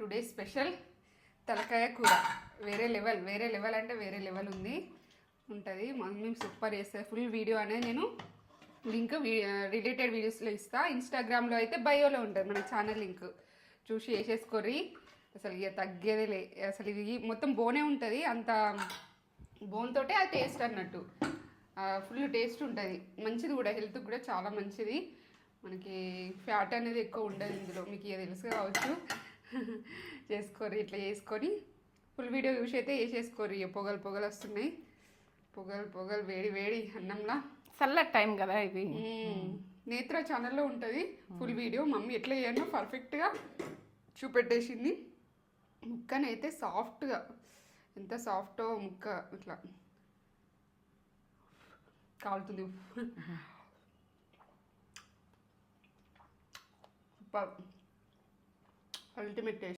Today special తలకాయ కూర. వేరే లెవెల్ అంటే వేరే లెవెల్ ఉంటుంది. మమ్మీ సూపర్ చేస్తుంది. ఫుల్ వీడియో అనేది నేను లింక్ రిలేటెడ్ వీడియోస్లో ఇస్తా. ఇన్స్టాగ్రామ్లో అయితే బయోలో ఉంటుంది మన ఛానల్ లింక్, చూసి వేసేసుకోర్రి. అసలు ఇక తగ్గేదేలే. అసలు ఇది మొత్తం బోనే ఉంటుంది, అంత బోన్తోటే ఆ టేస్ట్ అన్నట్టు. ఫుల్ టేస్ట్ ఉంటుంది, మంచిది కూడా, హెల్త్కి కూడా చాలా మంచిది. మనకి ఫ్యాట్ అనేది ఎక్కువ ఉండదు ఇందులో, మీకు ఇక తెలుసు కావచ్చు. చేసుకోర్రి, ఇట్లా చేసుకొని ఫుల్ వీడియో చూసి అయితే వేసేసుకోర్రి. పొగలు వస్తున్నాయి, పొగలు వేడి వేడి అన్నంలా. చల్లటి టైం కదా ఇది. నేత్ర ఛానల్లో ఉంటుంది ఫుల్ వీడియో. మమ్మీ ఎట్లా చేయను పర్ఫెక్ట్గా చూపెట్టేసింది. ముక్కనైతే సాఫ్ట్గా, ఎంత సాఫ్టో ముక్క, ఇట్లా కాలుతుంది. Ultimate taste.